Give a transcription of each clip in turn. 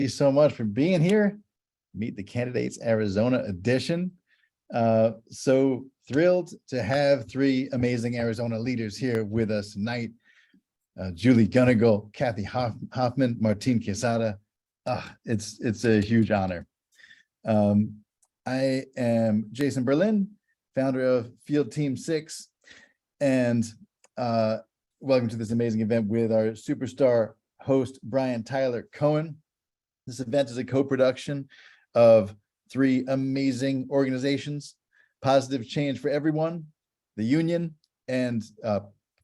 you so much for being here. Meet the Candidates Arizona edition. So thrilled to have three amazing Arizona leaders here with us tonight. Julie Gunnigle, Kathy Hoffman, Martin Quezada. It's a huge honor. I am Jason Berlin, founder of Field Team 6, and welcome to this amazing event with our superstar host, Brian Tyler Cohen. This event is a co-production of three amazing organizations: Positive Change for Everyone, the Union, and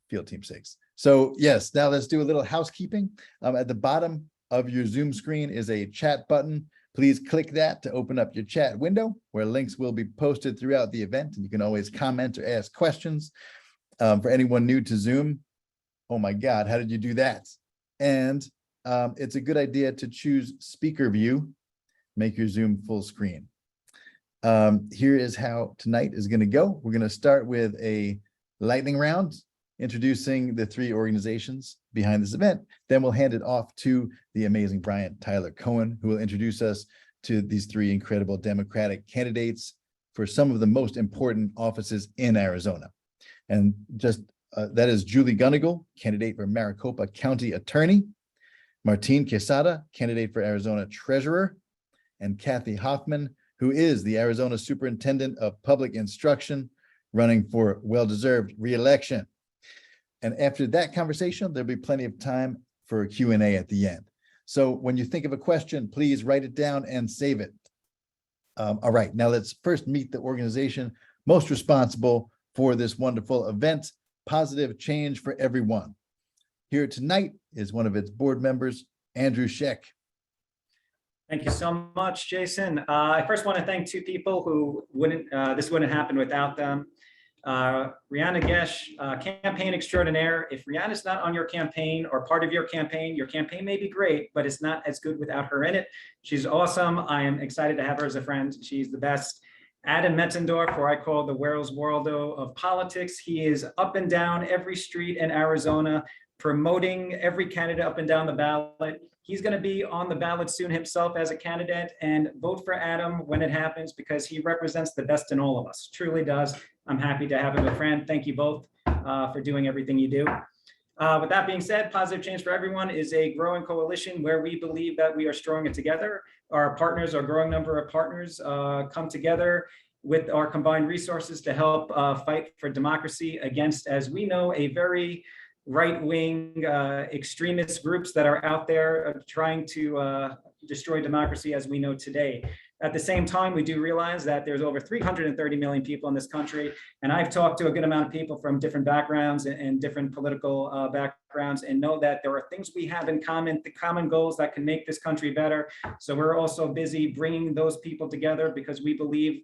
Field Team 6. So yes, now let's do a little housekeeping. At the bottom of your Zoom screen is a chat button. Please click that to open up your chat window, where links will be posted throughout the event, and you can always comment or ask questions. For anyone new to Zoom, oh my God, how did you do that? And it's a good idea to choose speaker view, make your Zoom full screen. Here is how tonight is going to go. We're going to start with a lightning round, introducing the three organizations behind this event. Then we'll hand it off to the amazing Brian Tyler Cohen, who will introduce us to these three incredible Democratic candidates for some of the most important offices in Arizona. And just that is Julie Gunnigle, candidate for Maricopa County Attorney; Martin Quezada, candidate for Arizona Treasurer; and Kathy Hoffman, who is the Arizona Superintendent of Public Instruction, running for well-deserved re-election. And after that conversation, there'll be plenty of time for a Q&A at the end. So when you think of a question, please write it down and save it. All right, now let's first meet the organization most responsible for this wonderful event, Positive Change for Everyone. Here tonight is one of its board members, Andrew Sheck. Thank you so much, Jason. I first want to thank two people who this wouldn't happen without them. Rihanna Gesh, campaign extraordinaire. If Rihanna's not on your campaign or part of your campaign may be great, but it's not as good without her in it. She's awesome. I am excited to have her as a friend. She's the best. Adam Metzendorf, who I call the Wells Waldo of politics. He is up and down every street in Arizona, promoting every candidate up and down the ballot. He's going to be on the ballot soon himself as a candidate, and vote for Adam when it happens, because he represents the best in all of us. Truly does. I'm happy to have him as a friend. Thank you both for doing everything you do. With that being said, Positive Change for Everyone is a growing coalition where we believe that we are stronger together. Our partners, our growing number of partners, come together with our combined resources to help fight for democracy against, as we know, a very right-wing extremist groups that are out there trying to destroy democracy as we know today. At the same time, we do realize that there's over 330 million people in this country, and I've talked to a good amount of people from different backgrounds and different political backgrounds, and know that there are things we have in common, the common goals that can make this country better. So we're also busy bringing those people together, because we believe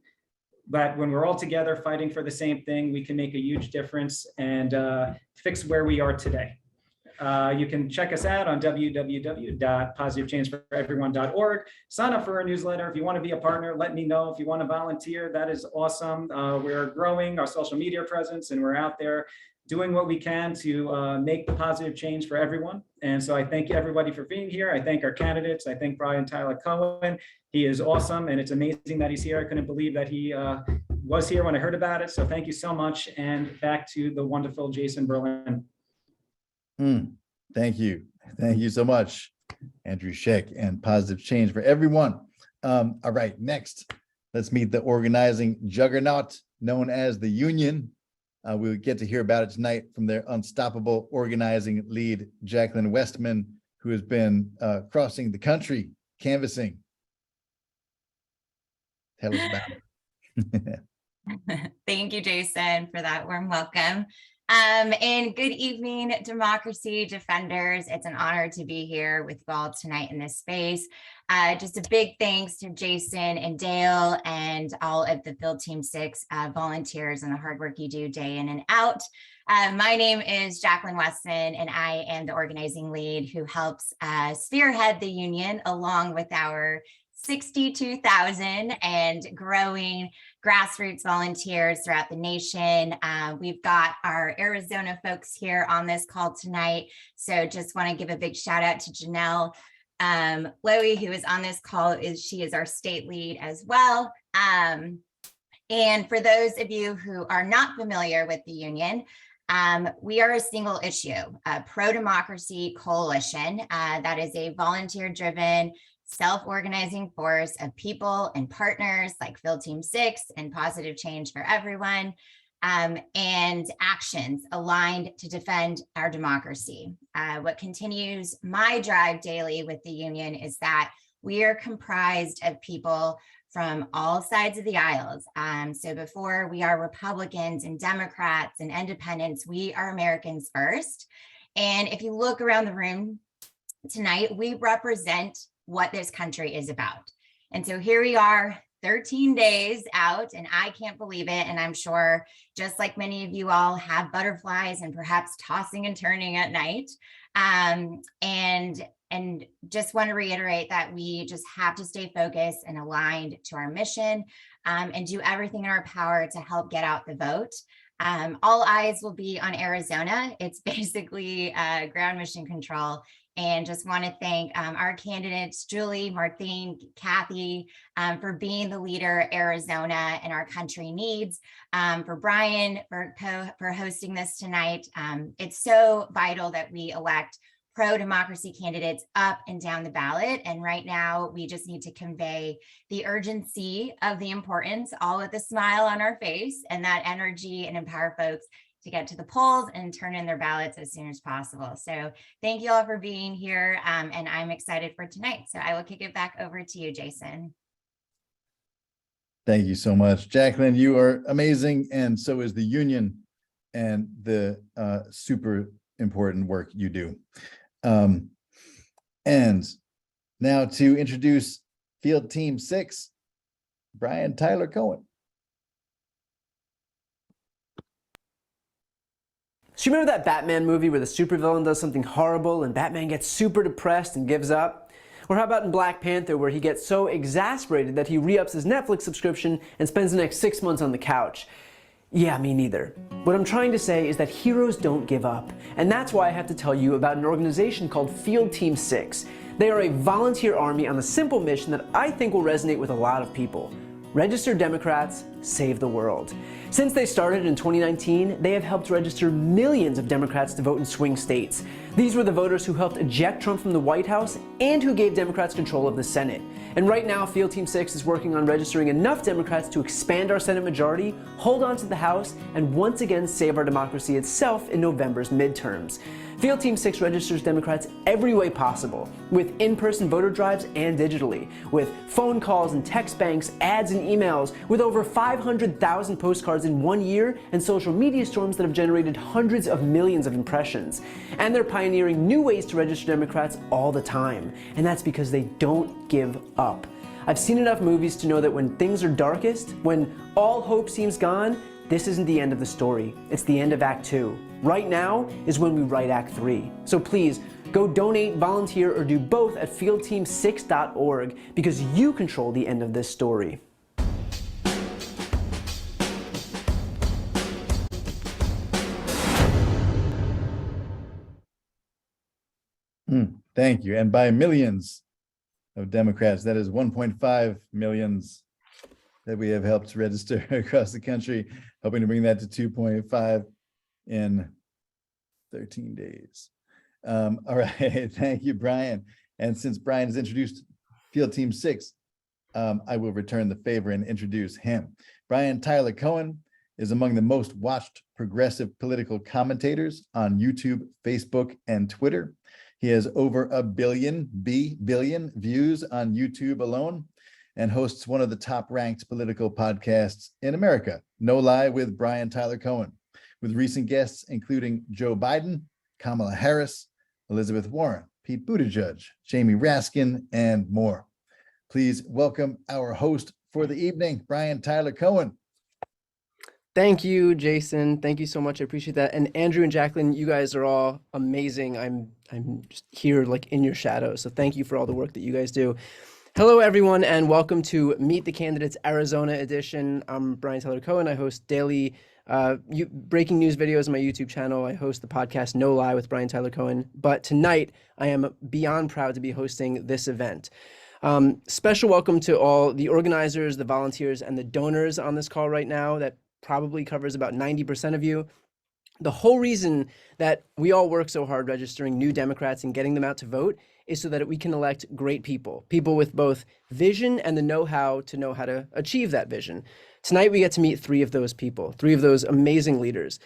that when we're all together fighting for the same thing, we can make a huge difference and fix where we are today. You can check us out on www.positivechangeforeveryone.org. Sign up for our newsletter. If you want to be a partner, let me know. If you want to volunteer, that is awesome. We're growing our social media presence, and we're out there doing what we can to make the positive change for everyone. And so I thank everybody for being here. I thank our candidates. I thank Brian Tyler Cohen. He is awesome, and it's amazing that he's here. I couldn't believe that he was here when I heard about it. So thank you so much. And back to the wonderful Jason Berlin. Thank you. Thank you so much, Andrew Sheck and Positive Change for Everyone. All right, next, let's meet the organizing juggernaut known as the Union. We'll get to hear about it tonight from their unstoppable organizing lead, Jacqueline Westman, who has been crossing the country, canvassing. Tell us about it. Thank you, Jason, for that warm welcome. And good evening, democracy defenders. It's an honor to be here with you all tonight in this space. Just a big thanks to Jason and Dale and all of the Field Team 6 volunteers and the hard work you do day in and out. My name is Jacqueline Weston, and I am the organizing lead who helps spearhead the Union along with our 62,000 and growing grassroots volunteers throughout the nation. We've got our Arizona folks here on this call tonight. So just want to give a big shout out to Janelle Loie, who is on this call, she is our state lead as well. And for those of you who are not familiar with the union, we are a single issue, a pro-democracy coalition that is a volunteer-driven, self-organizing force of people and partners like Field Team 6 and Positive Change for Everyone, and actions aligned to defend our democracy. What continues my drive daily with the union is that we are comprised of people from all sides of the aisles. So before we are Republicans and Democrats and independents, we are Americans first. And if you look around the room tonight, we represent what this country is about. And so here we are, 13 days out, and I can't believe it. And I'm sure just like many of you all have butterflies and perhaps tossing and turning at night. And just want to reiterate that we just have to stay focused and aligned to our mission, and do everything in our power to help get out the vote. All eyes will be on Arizona. It's basically ground mission control. And just want to thank our candidates, Julie, Martine, Kathy, for being the leader Arizona and our country needs, for Brian for hosting this tonight. It's so vital that we elect pro-democracy candidates up and down the ballot. And right now, we just need to convey the urgency of the importance, all with a smile on our face, and that energy, and empower folks to get to the polls and turn in their ballots as soon as possible. So thank you all for being here, and I'm excited for tonight. So I will kick it back over to you, Jason. Thank you so much, Jacqueline. You are amazing, and so is the union and the super important work you do. And now to introduce Field Team 6, Brian Tyler Cohen. So you remember that Batman movie where the supervillain does something horrible and Batman gets super depressed and gives up? Or how about in Black Panther, where he gets so exasperated that he re-ups his Netflix subscription and spends the next 6 months on the couch? Yeah, me neither. What I'm trying to say is that heroes don't give up. And that's why I have to tell you about an organization called Field Team 6. They are a volunteer army on a simple mission that I think will resonate with a lot of people. Register Democrats, save the world. Since they started in 2019, they have helped register millions of Democrats to vote in swing states. These were the voters who helped eject Trump from the White House and who gave Democrats control of the Senate. And right now, Field Team 6 is working on registering enough Democrats to expand our Senate majority, hold on to the House, and once again save our democracy itself in November's midterms. Field Team 6 registers Democrats every way possible, with in-person voter drives and digitally, with phone calls and text banks, ads and emails, with over 500,000 postcards in 1 year, and social media storms that have generated hundreds of millions of impressions. And they're pioneering new ways to register Democrats all the time, and that's because they don't give up. I've seen enough movies to know that when things are darkest, when all hope seems gone, this isn't the end of the story. It's the end of Act 2. Right now is when we write Act 3. So please, go donate, volunteer, or do both at fieldteam6.org, because you control the end of this story. Thank you. And by millions of Democrats, that is 1.5 millions that we have helped register across the country, hoping to bring that to 2.5 in 13 days. All right, thank you, Brian. And since Brian has introduced Field Team 6, I will return the favor and introduce him. Brian Tyler Cohen is among the most watched progressive political commentators on YouTube, Facebook, and Twitter. He has over a billion views on YouTube alone, and hosts one of the top-ranked political podcasts in America, No Lie with Brian Tyler Cohen, with recent guests including Joe Biden, Kamala Harris, Elizabeth Warren, Pete Buttigieg, Jamie Raskin, and more. Please welcome our host for the evening, Brian Tyler Cohen. Thank you, Jason. Thank you so much. I appreciate that. And Andrew and Jacqueline, you guys are all amazing. I'm just here like in your shadow. So thank you for all the work that you guys do. Hello, everyone, and welcome to Meet the Candidates Arizona edition. I'm Brian Tyler Cohen. I host daily breaking news videos on my YouTube channel. I host the podcast No Lie with Brian Tyler Cohen. But tonight, I am beyond proud to be hosting this event. Special welcome to all the organizers, the volunteers, and the donors on this call right now. That probably covers about 90% of you. The whole reason that we all work so hard registering new Democrats and getting them out to vote is so that we can elect great people with both vision and the know-how to achieve that vision. Tonight, we get to meet three of those people, three of those amazing leaders.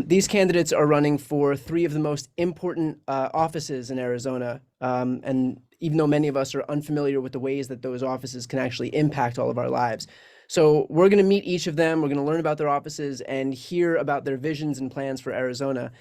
These candidates are running for three of the most important offices in Arizona. And even though many of us are unfamiliar with the ways that those offices can actually impact all of our lives. So we're going to meet each of them. We're going to learn about their offices and hear about their visions and plans for Arizona.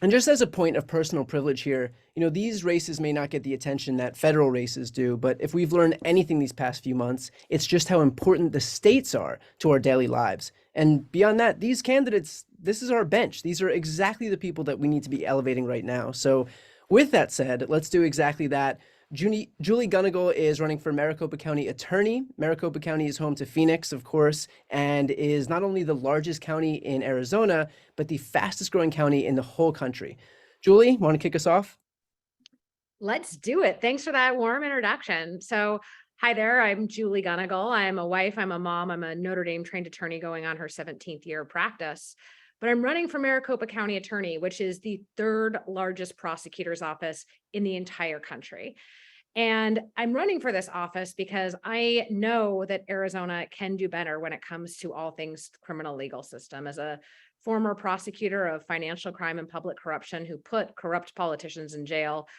And just as a point of personal privilege here, these races may not get the attention that federal races do, but if we've learned anything these past few months, it's just how important the states are to our daily lives. And beyond that, these candidates, this is our bench. These are exactly the people that we need to be elevating right now. So with that said, let's do exactly that. Julie Gunnigle is running for Maricopa County Attorney. Maricopa County is home to Phoenix, of course, and is not only the largest county in Arizona, but the fastest growing county in the whole country. Julie, want to kick us off? Let's do it. Thanks for that warm introduction. So hi there, I'm Julie Gunnigle. I'm a wife, I'm a mom, I'm a Notre Dame trained attorney going on her 17th year of practice. But I'm running for Maricopa County Attorney, which is the third largest prosecutor's office in the entire country. And I'm running for this office because I know that Arizona can do better when it comes to all things criminal legal system. As a former prosecutor of financial crime and public corruption who put corrupt politicians in jail,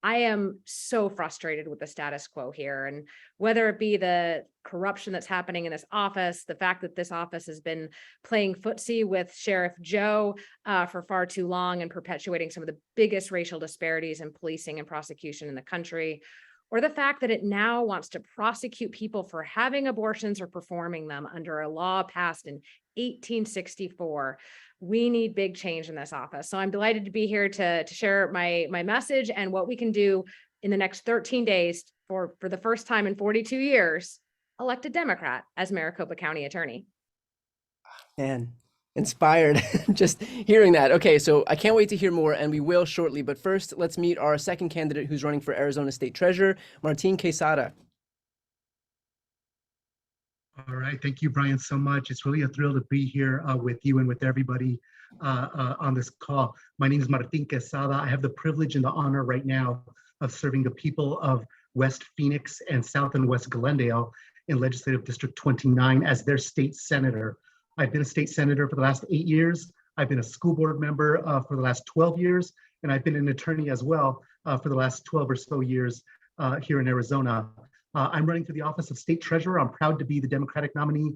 I am so frustrated with the status quo here. And whether it be the corruption that's happening in this office, the fact that this office has been playing footsie with Sheriff Joe for far too long and perpetuating some of the biggest racial disparities in policing and prosecution in the country, or the fact that it now wants to prosecute people for having abortions or performing them under a law passed in 1864. We need big change in this office. So I'm delighted to be here to share my message and what we can do in the next 13 days for the first time in 42 years, elect a Democrat as Maricopa County Attorney. Man, inspired just hearing that. Okay, so I can't wait to hear more, and we will shortly. But first, let's meet our second candidate who's running for Arizona State Treasurer, Martin Quezada. All right, thank you, Brian, so much. It's really a thrill to be here with you and with everybody on this call. My name is Martin Quezada. I have the privilege and the honor right now of serving the people of West Phoenix and South and West Glendale in Legislative District 29 as their state senator. I've been a state senator for the last 8 years. I've been a school board member for the last 12 years, and I've been an attorney as well for the last 12 or so years here in Arizona. I'm running for the office of state treasurer. I'm proud to be the Democratic nominee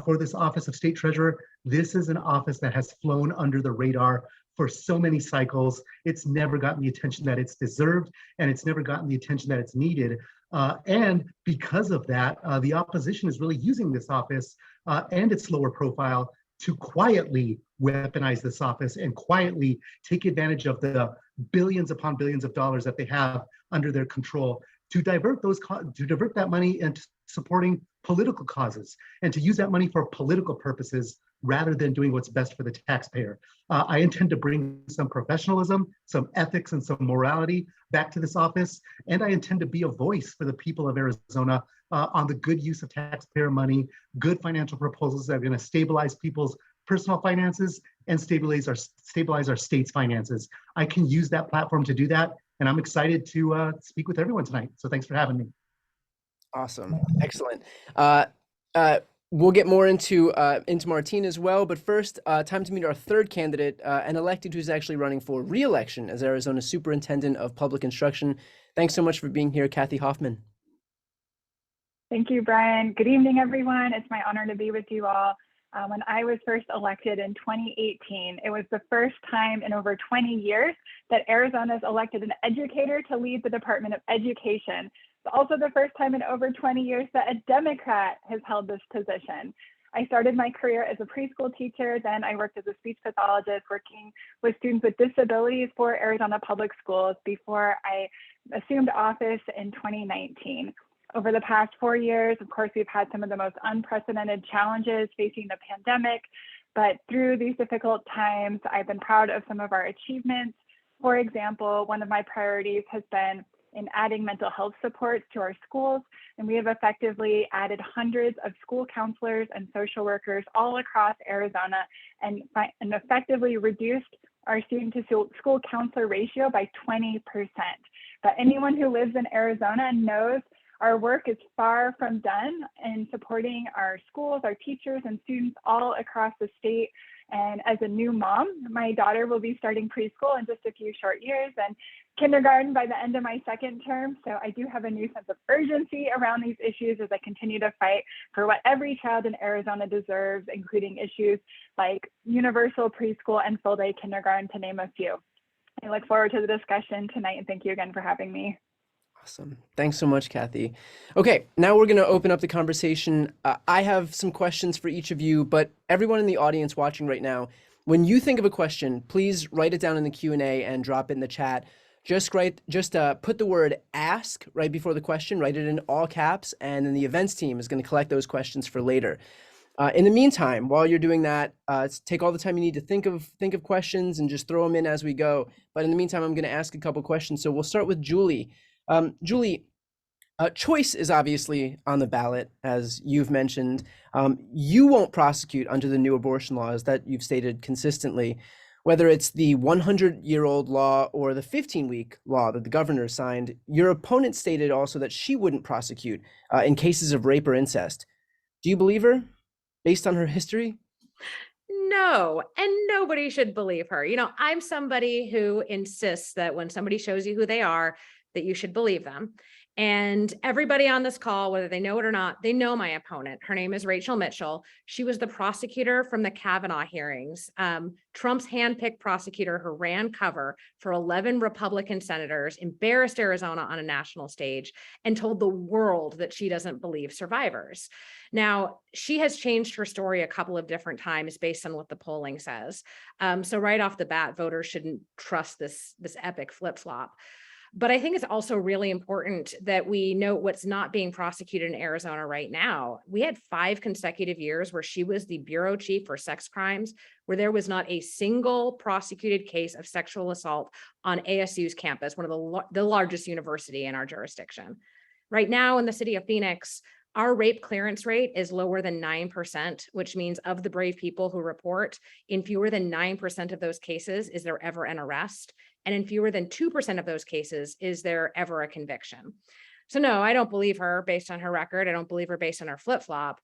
for this office of state treasurer. This is an office that has flown under the radar for so many cycles. It's never gotten the attention that it's deserved, and it's never gotten the attention that it's needed. And because of that, the opposition is really using this office and its lower profile to quietly weaponize this office and quietly take advantage of the billions upon billions of dollars that they have under their control to divert that money into supporting political causes and to use that money for political purposes rather than doing what's best for the taxpayer. I intend to bring some professionalism, some ethics, and some morality back to this office, and I intend to be a voice for the people of Arizona on the good use of taxpayer money, good financial proposals that are going to stabilize people's personal finances and stabilize our state's finances. I can use that platform to do that, and I'm excited to speak with everyone tonight. So thanks for having me. Awesome, excellent. We'll get more into Martine as well, but first, time to meet our third candidate, an elected who's actually running for re-election as Arizona's Superintendent of Public Instruction. Thanks so much for being here, Kathy Hoffman. Thank you, Brian. Good evening, everyone. It's my honor to be with you all. When I was first elected in 2018, it was the first time in over 20 years that Arizona's elected an educator to lead the Department of Education. It's also the first time in over 20 years that a Democrat has held this position. I started my career as a preschool teacher, then I worked as a speech pathologist working with students with disabilities for Arizona Public Schools before I assumed office in 2019. Over the past 4 years, of course, we've had some of the most unprecedented challenges facing the pandemic, But through these difficult times, I've been proud of some of our achievements. For example, one of my priorities has been in adding mental health supports to our schools, and we have effectively added hundreds of school counselors and social workers all across Arizona and effectively reduced our student to school counselor ratio by 20%. But anyone who lives in Arizona knows our work is far from done in supporting our schools, our teachers, and students all across the state. And as a new mom, my daughter will be starting preschool in just a few short years and kindergarten by the end of my second term. So I do have a new sense of urgency around these issues as I continue to fight for what every child in Arizona deserves, including issues like universal preschool and full day kindergarten, to name a few. I look forward to the discussion tonight, and thank you again for having me. Awesome. Thanks so much, Kathy. Okay, now we're going to open up the conversation. I have some questions for each of you, but everyone in the audience watching right now, when you think of a question, please write it down in the Q&A and drop it in the chat. Just put the word ask right before the question, write it in all caps, and then the events team is going to collect those questions for later. In the meantime, while you're doing that, take all the time you need to think of questions and just throw them in as we go. But in the meantime, I'm going to ask a couple questions. So we'll start with Julie. Julie, choice is obviously on the ballot, as you've mentioned. You won't prosecute under the new abortion laws that you've stated consistently, whether it's the 100-year-old law or the 15-week law that the governor signed. Your opponent stated also that she wouldn't prosecute in cases of rape or incest. Do you believe her based on her history? No, and nobody should believe her. You know, I'm somebody who insists that when somebody shows you who they are, that you should believe them. And everybody on this call, whether they know it or not, they know my opponent. Her name is Rachel Mitchell. She was the prosecutor from the Kavanaugh hearings, Trump's handpicked prosecutor who ran cover for 11 Republican senators, embarrassed Arizona on a national stage, and told the world that she doesn't believe survivors. Now, she has changed her story a couple of different times based on what the polling says. So right off the bat, voters shouldn't trust this epic flip-flop. But I think it's also really important that we note what's not being prosecuted in Arizona right now. We had 5 consecutive years where she was the bureau chief for sex crimes, where there was not a single prosecuted case of sexual assault on ASU's campus, one of the largest university in our jurisdiction. Right now in the city of Phoenix, our rape clearance rate is lower than 9%, which means of the brave people who report, in fewer than 9% of those cases is there ever an arrest. And in fewer than 2% of those cases is there ever a conviction. So no, I don't believe her based on her record. I don't believe her based on her flip-flop.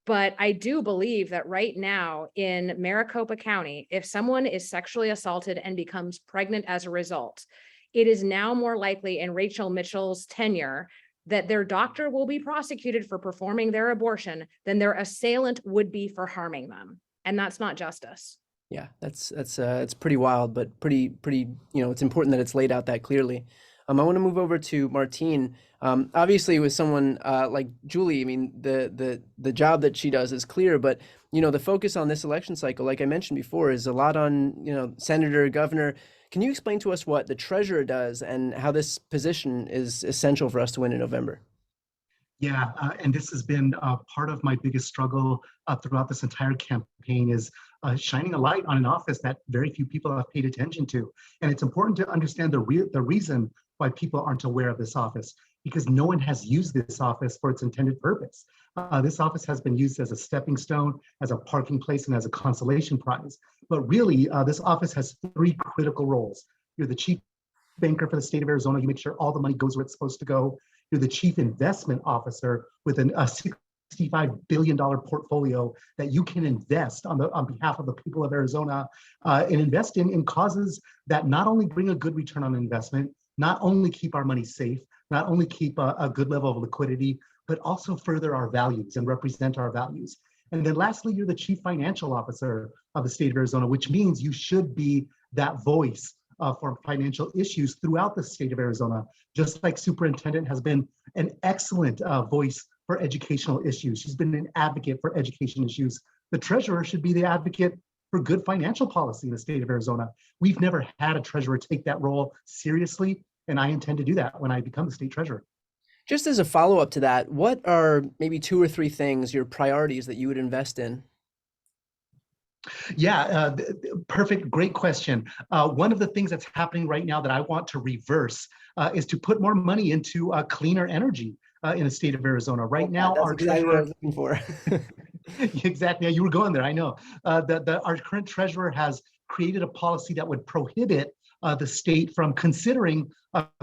But I do believe that right now in Maricopa County, if someone is sexually assaulted and becomes pregnant as a result, it is now more likely in Rachel Mitchell's tenure that their doctor will be prosecuted for performing their abortion than their assailant would be for harming them. And that's not justice. Yeah, it's pretty wild, but pretty, it's important that it's laid out that clearly. I want to move over to Martine. Obviously with someone like Julie, I mean, the job that she does is clear, but the focus on this election cycle, like I mentioned before, is a lot on, senator, governor. Can you explain to us what the treasurer does and how this position is essential for us to win in November? Yeah, and this has been part of my biggest struggle throughout this entire campaign is shining a light on an office that very few people have paid attention to. And it's important to understand the reason why people aren't aware of this office, because no one has used this office for its intended purpose. This office has been used as a stepping stone, as a parking place, and as a consolation prize. But really, this office has 3 critical roles. You're the chief banker for the state of Arizona. You make sure all the money goes where it's supposed to go. You're the chief investment officer with a $65 billion portfolio that you can invest on behalf of the people of Arizona and invest in causes that not only bring a good return on investment, not only keep our money safe, not only keep a good level of liquidity, but also further our values and represent our values. And then lastly, you're the chief financial officer of the state of Arizona, which means you should be that voice for financial issues throughout the state of Arizona, just like Superintendent has been an excellent voice for educational issues. She's been an advocate for education issues. The treasurer should be the advocate for good financial policy in the state of Arizona. We've never had a treasurer take that role seriously, and I intend to do that when I become the state treasurer. Just as a follow-up to that, what are maybe 2 or 3 things, your priorities that you would invest in? Yeah, perfect, great question. One of the things that's happening right now that I want to reverse is to put more money into cleaner energy in the state of Arizona. Right now, That's our exactly what I treasurer, was looking for. exactly, yeah, you were going there, I know. Our current treasurer has created a policy that would prohibit the state from considering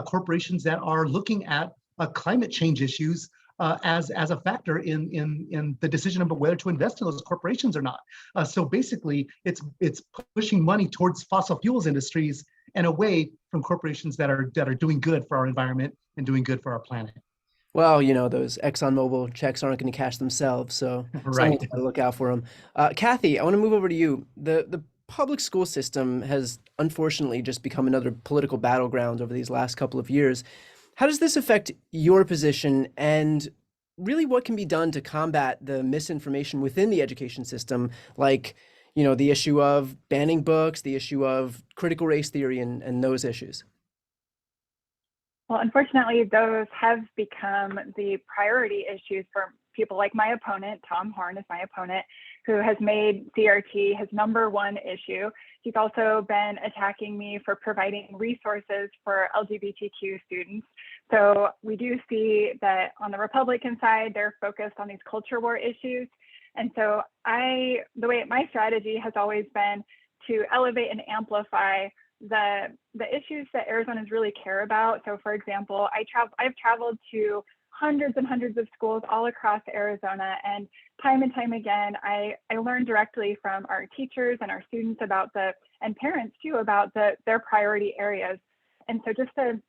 corporations that are looking at climate change issues as a factor in the decision about whether to invest in those corporations or not. So basically, it's pushing money towards fossil fuels industries and away from corporations that are doing good for our environment and doing good for our planet. Well, those ExxonMobil checks aren't going to cash themselves, so Right. someone's got to look out for them. Kathy, I want to move over to you. The public school system has unfortunately just become another political battleground over these last couple of years. How does this affect your position, and really what can be done to combat the misinformation within the education system, like, the issue of banning books, the issue of critical race theory, and those issues? Well, unfortunately, those have become the priority issues for people like my opponent. Tom Horn is my opponent, who has made CRT his #1 issue. He's also been attacking me for providing resources for LGBTQ students. So we do see that on the Republican side, they're focused on these culture war issues. And so my strategy has always been to elevate and amplify the issues that Arizonans really care about. So for example, I've traveled to hundreds and hundreds of schools all across Arizona, and time again, I learn directly from our teachers and our students and parents too, about their priority areas. And so just to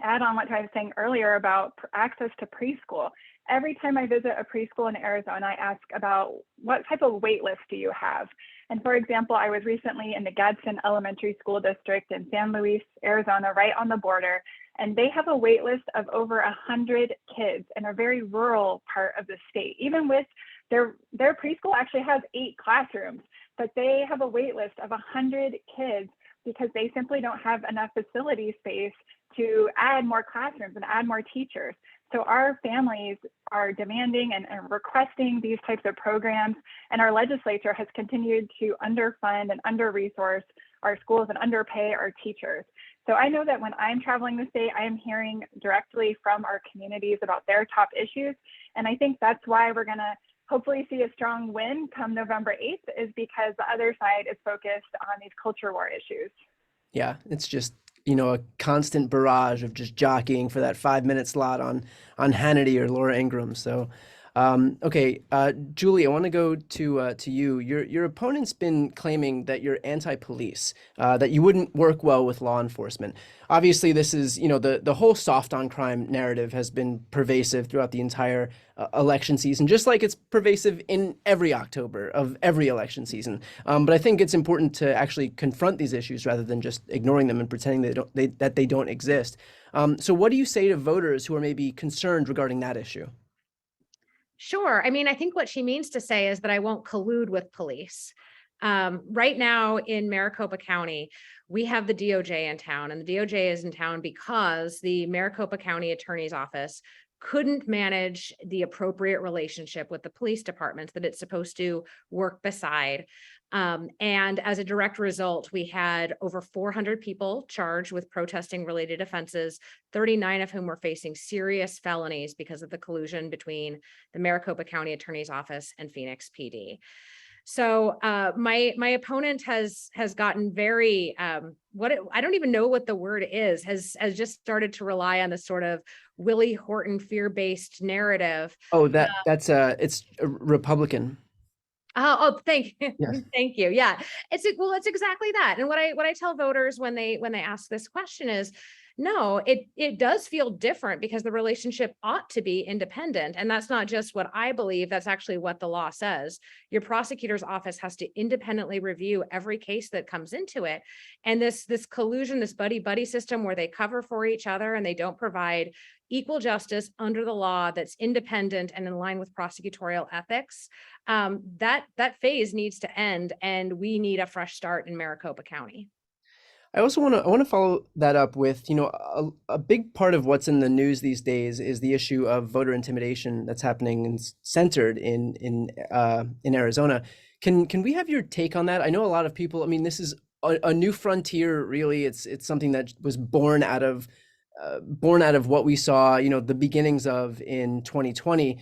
add on what I was saying earlier about access to preschool, every time I visit a preschool in Arizona, I ask about what type of wait list do you have? And for example, I was recently in the Gadsden Elementary School District in San Luis, Arizona, right on the border, and they have a wait list of over 100 kids in a very rural part of the state. Even with their preschool actually has 8 classrooms, but they have a wait list of 100 kids because they simply don't have enough facility space to add more classrooms and add more teachers. So our families are demanding and requesting these types of programs, and our legislature has continued to underfund and under-resource our schools and underpay our teachers. So I know that when I'm traveling the state, I am hearing directly from our communities about their top issues. And I think that's why we're gonna hopefully see a strong win come November 8th, is because the other side is focused on these culture war issues. Yeah, it's just, a constant barrage of just jockeying for that 5-minute slot on Hannity or Laura Ingraham. So, okay, Julie, I want to go to you. Your opponent's been claiming that you're anti-police, that you wouldn't work well with law enforcement. Obviously, this is, the whole soft on crime narrative has been pervasive throughout the entire election season, just like it's pervasive in every October of every election season. But I think it's important to actually confront these issues rather than just ignoring them and pretending that they don't exist. So what do you say to voters who are maybe concerned regarding that issue? Sure. I mean, I think what she means to say is that I won't collude with police. Right now in Maricopa County, we have the DOJ in town, and the DOJ is in town because the Maricopa County Attorney's Office couldn't manage the appropriate relationship with the police departments that it's supposed to work beside. And as a direct result, we had over 400 people charged with protesting related offenses, 39 of whom were facing serious felonies because of the collusion between the Maricopa County Attorney's Office and Phoenix PD. So my opponent has gotten very I don't even know what the word is, has just started to rely on this sort of Willie Horton fear-based narrative. Oh, it's a Republican. Oh, thank you. Yes. Thank you. Yeah, it's exactly that. And what I tell voters when they ask this question is, no, it does feel different because the relationship ought to be independent. And that's not just what I believe, that's actually what the law says. Your prosecutor's office has to independently review every case that comes into it. And this collusion, this buddy system where they cover for each other and they don't provide equal justice under the law that's independent and in line with prosecutorial ethics, that phase needs to end, and we need a fresh start in Maricopa County. I also want to follow that up with, a big part of what's in the news these days is the issue of voter intimidation that's happening and centered in Arizona. Can we have your take on that? I know a lot of people. I mean, this is a new frontier. Really, it's something that was born out of what we saw, the beginnings of in 2020.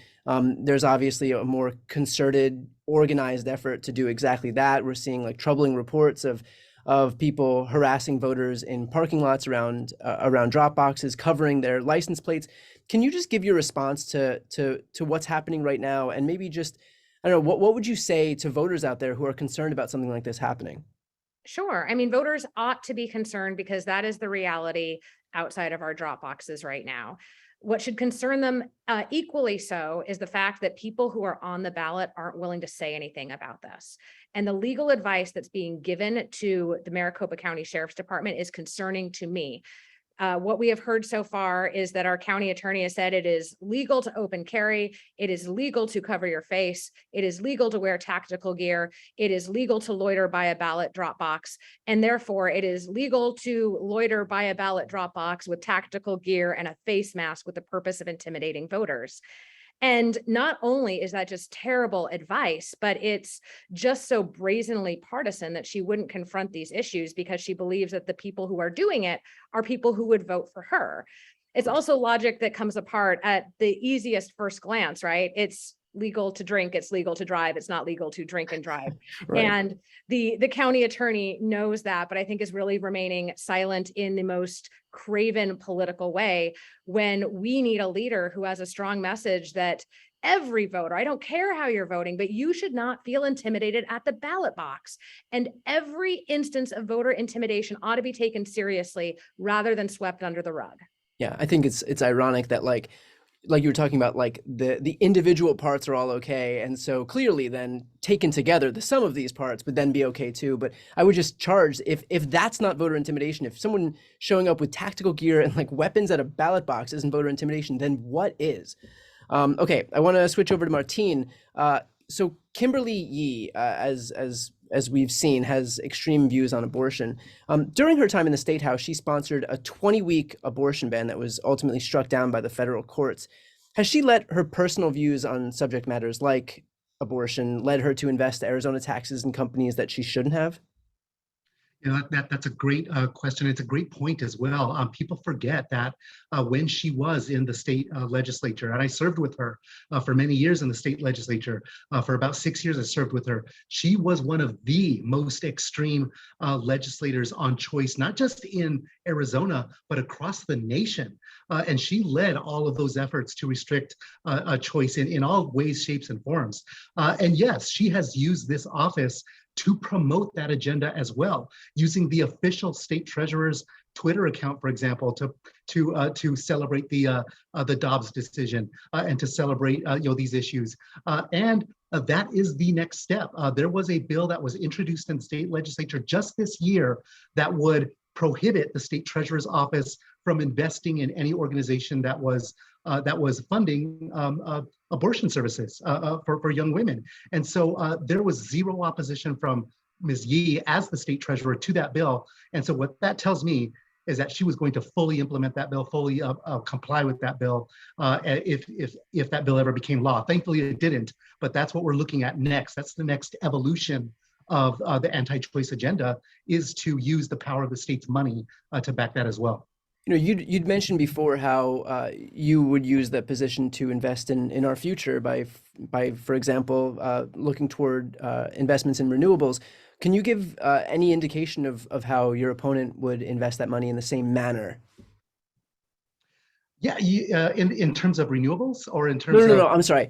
There's obviously a more concerted, organized effort to do exactly that. We're seeing like troubling reports of people harassing voters in parking lots around drop boxes, covering their license plates. Can you just give your response to what's happening right now, and maybe just, I don't know, what would you say to voters out there who are concerned about something like this happening? Sure. I mean, voters ought to be concerned because that is the reality outside of our drop boxes right now. What should concern them equally so is the fact that people who are on the ballot aren't willing to say anything about this. And the legal advice that's being given to the Maricopa County Sheriff's Department is concerning to me. What we have heard so far is that our county attorney has said it is legal to open carry, it is legal to cover your face, it is legal to wear tactical gear, it is legal to loiter by a ballot drop box, and therefore it is legal to loiter by a ballot drop box with tactical gear and a face mask with the purpose of intimidating voters. And not only is that just terrible advice, but it's just so brazenly partisan that she wouldn't confront these issues because she believes that the people who are doing it are people who would vote for her. It's also logic that comes apart at the easiest first glance, right? It's legal to drink, it's legal to drive, it's not legal to drink and drive. Right. And the county attorney knows that, but I think is really remaining silent in the most craven political way when we need a leader who has a strong message that every voter, I don't care how you're voting, but you should not feel intimidated at the ballot box. And every instance of voter intimidation ought to be taken seriously rather than swept under the rug. Yeah, I think it's ironic that like you were talking about, like the individual parts are all okay, and so clearly then taken together the sum of these parts would then be okay too. But I would just charge, if that's not voter intimidation, if someone showing up with tactical gear and like weapons at a ballot box isn't voter intimidation, then what is? Okay, I want to switch over to Martine. So Kimberly Yee, as we've seen, has extreme views on abortion. During her time in the State House, she sponsored a 20-week abortion ban that was ultimately struck down by the federal courts. Has she let her personal views on subject matters like abortion led her to invest Arizona taxes in companies that she shouldn't have? That's a great question. It's a great point as well. People forget that when she was in the state legislature, and I served with her for many years in the state legislature, for about 6 years I served with her, she was one of the most extreme legislators on choice, not just in Arizona, but across the nation. And she led all of those efforts to restrict choice in all ways, shapes, and forms. And yes, she has used this office to promote that agenda as well, using the official state treasurer's Twitter account, for example, to celebrate the Dobbs decision and to celebrate these issues. And that is the next step. There was a bill that was introduced in the state legislature just this year that would prohibit the state treasurer's office from investing in any organization that was funding abortion services for young women. And so there was zero opposition from Ms. Yee as the state treasurer to that bill. And so what that tells me is that she was going to fully implement that bill, fully comply with that bill if that bill ever became law. Thankfully it didn't, but that's what we're looking at next. That's the next evolution of the anti-choice agenda, is to use the power of the state's money to back that as well. You'd mentioned before how you would use that position to invest in our future by, for example, looking toward investments in renewables. Can you give any indication of how your opponent would invest that money in the same manner? Yeah, in terms of renewables, or in terms No, I'm sorry.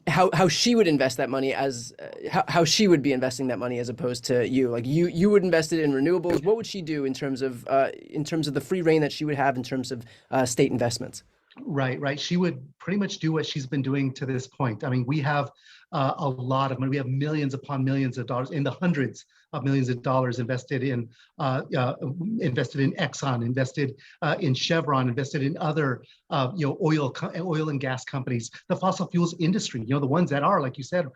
How she would invest that money, as how she would be investing that money as opposed to you. Like you would invest it in renewables. What would she do in terms of the free reign that she would have in terms of state investments? Right. She would pretty much do what she's been doing to this point. I mean, we have a lot of money. We have millions upon millions of dollars, in the hundreds of millions of dollars invested in Exxon, invested in Chevron, invested in other oil and gas companies, the fossil fuels industry, the ones that are, like you said,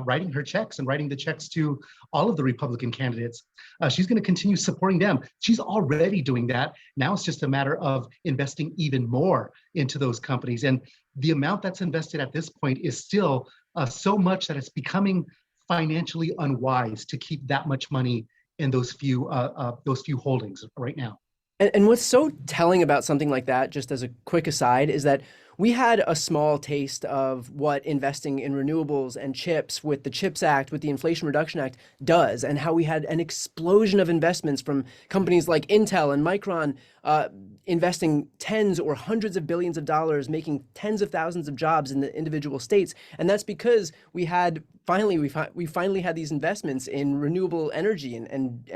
writing her checks and writing the checks to all of the Republican candidates. She's going to continue supporting them. She's already doing that. Now it's just a matter of investing even more into those companies. And the amount that's invested at this point is still so much that it's becoming financially unwise to keep that much money in those few holdings right now. And what's so telling about something like that, just as a quick aside, is that we had a small taste of what investing in renewables and chips with the CHIPS Act, with the Inflation Reduction Act does, and how we had an explosion of investments from companies like Intel and Micron investing tens or hundreds of billions of dollars, making tens of thousands of jobs in the individual states. And that's because we finally had these investments in renewable energy and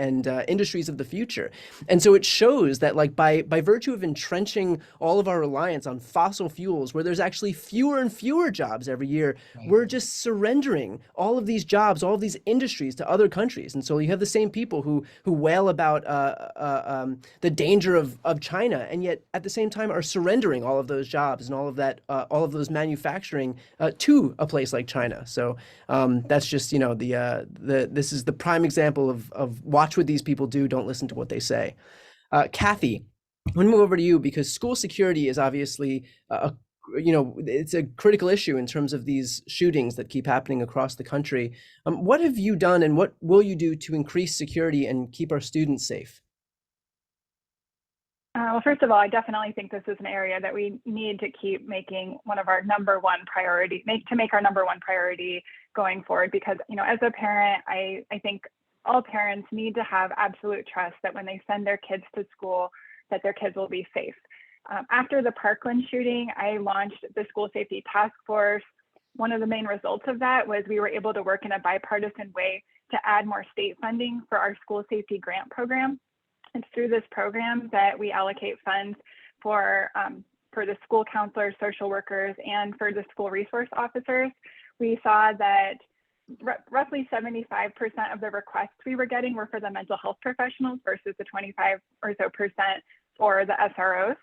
industries of the future. And so it shows that, like, by virtue of entrenching all of our reliance on fossil fuels, where there's actually fewer and fewer jobs every year, right, we're just surrendering all of these jobs, all of these industries to other countries. And so you have the same people who wail about the danger of China, and yet at the same time are surrendering all of those jobs and all of those manufacturing to a place like China. So that's just, this is the prime example of watch what these people do, don't listen to what they say. Kathy, I'm going to move over to you because school security is obviously it's a critical issue in terms of these shootings that keep happening across the country. What have you done and what will you do to increase security and keep our students safe? Well, first of all, I definitely think this is an area that we need to keep making one of our number one priority, make our number one priority going forward. Because, as a parent, I think all parents need to have absolute trust that when they send their kids to school, that their kids will be safe. After the Parkland shooting, I launched the School Safety Task Force. One of the main results of that was we were able to work in a bipartisan way to add more state funding for our school safety grant program. It's through this program that we allocate funds for the school counselors, social workers, and for the school resource officers. We saw that roughly 75% of the requests we were getting were for the mental health professionals versus the 25% or so for the SROs.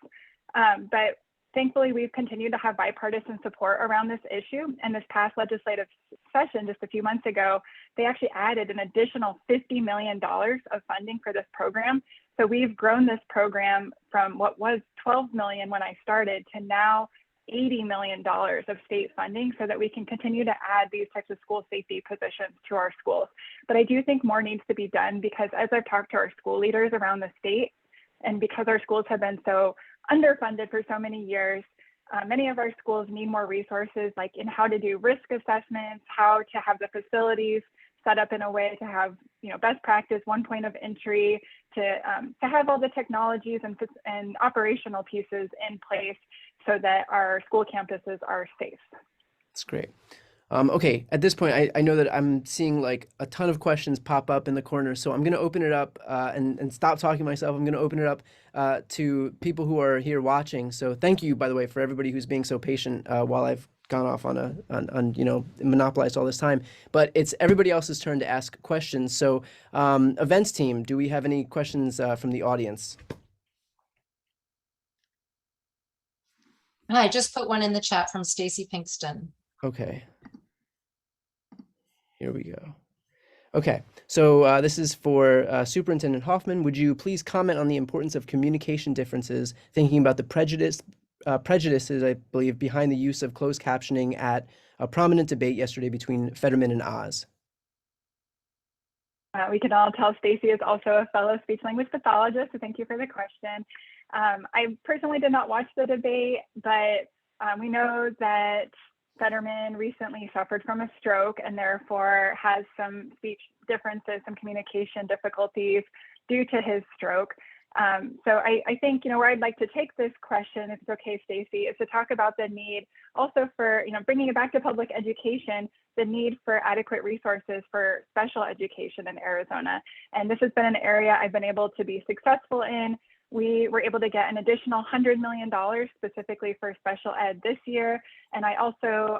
But thankfully, we've continued to have bipartisan support around this issue. And this past legislative session, just a few months ago, they actually added an additional $50 million of funding for this program. So we've grown this program from what was $12 million when I started to now $80 million of state funding so that we can continue to add these types of school safety positions to our schools. But I do think more needs to be done because as I've talked to our school leaders around the state, and because our schools have been so underfunded for so many years, many of our schools need more resources, like in how to do risk assessments, how to have the facilities set up in a way to have, best practice, one point of entry, to have all the technologies and operational pieces in place so that our school campuses are safe. That's great. Okay, at this point, I know that I'm seeing like a ton of questions pop up in the corner, so I'm going to open it up and stop talking myself. I'm going to open it up to people who are here watching. So thank you, by the way, for everybody who's being so patient while I've gone off on monopolized all this time. But it's everybody else's turn to ask questions. So events team, do we have any questions from the audience? I just put one in the chat from Stacy Pinkston. Okay. Here we go. Okay, so this is for Superintendent Hoffman. Would you please comment on the importance of communication differences, thinking about the prejudices, I believe, behind the use of closed captioning at a prominent debate yesterday between Fetterman and Oz? We can all tell Stacy is also a fellow speech language pathologist, so thank you for the question. I personally did not watch the debate, but we know that Fetterman recently suffered from a stroke and therefore has some speech differences, some communication difficulties due to his stroke. So I think, where I'd like to take this question, if it's okay, Stacy, is to talk about the need also for, bringing it back to public education, the need for adequate resources for special education in Arizona. And this has been an area I've been able to be successful in we were able to get an additional $100 million specifically for special ed this year. And I also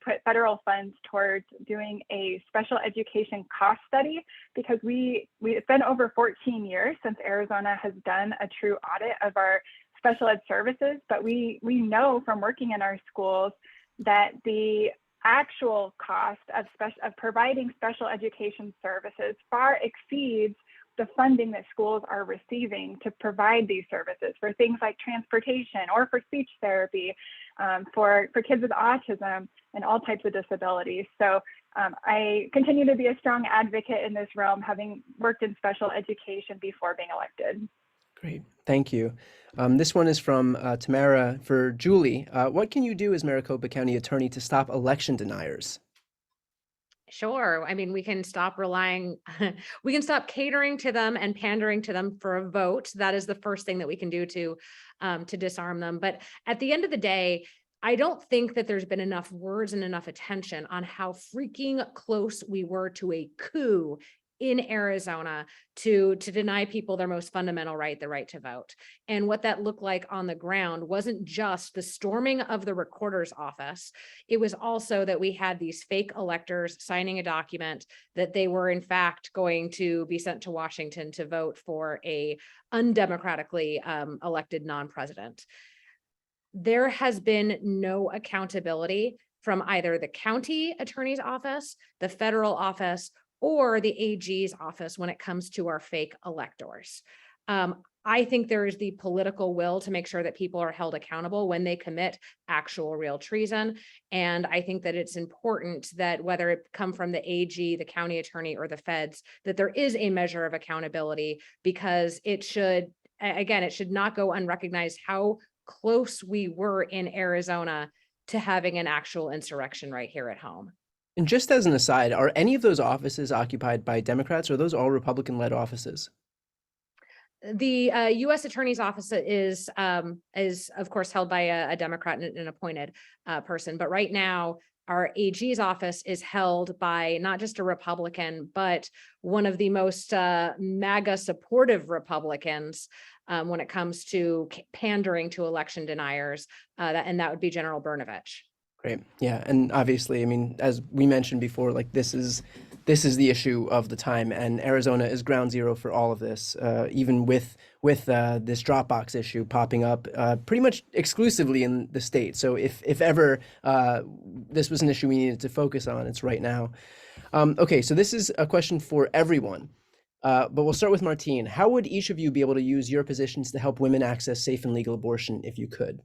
put federal funds towards doing a special education cost study, because it's been over 14 years since Arizona has done a true audit of our special ed services. But we know from working in our schools that the actual cost of providing special education services far exceeds the funding that schools are receiving to provide these services for things like transportation or for speech therapy, for kids with autism and all types of disabilities. So I continue to be a strong advocate in this realm, having worked in special education before being elected. Great, thank you. This one is from Tamara for Julie. What can you do as Maricopa County Attorney to stop election deniers? Sure. I mean, we can stop we can stop catering to them and pandering to them for a vote. That is the first thing that we can do to disarm them. But at the end of the day, I don't think that there's been enough words and enough attention on how freaking close we were to a coup in Arizona to deny people their most fundamental right, the right to vote. And what that looked like on the ground wasn't just the storming of the recorder's office. It was also that we had these fake electors signing a document that they were in fact going to be sent to Washington to vote for a undemocratically elected non-president. There has been no accountability from either the county attorney's office, the federal office, or the AG's office when it comes to our fake electors. I think there is the political will to make sure that people are held accountable when they commit actual real treason. And I think that it's important that whether it come from the AG, the county attorney, or the feds, that there is a measure of accountability, because it should not go unrecognized how close we were in Arizona to having an actual insurrection right here at home. And just as an aside, are any of those offices occupied by Democrats, or are those all Republican-led offices? The U.S. Attorney's Office is of course held by a Democrat and an appointed person, but right now our AG's office is held by not just a Republican, but one of the most MAGA supportive Republicans when it comes to pandering to election deniers, and that would be General Brnovich. Great. Yeah. And obviously, I mean, as we mentioned before, like this is the issue of the time, and Arizona is ground zero for all of this, even with this Dropbox issue popping up pretty much exclusively in the state. So if ever this was an issue we needed to focus on, it's right now. Okay, so this is a question for everyone, but we'll start with Martine. How would each of you be able to use your positions to help women access safe and legal abortion if you could?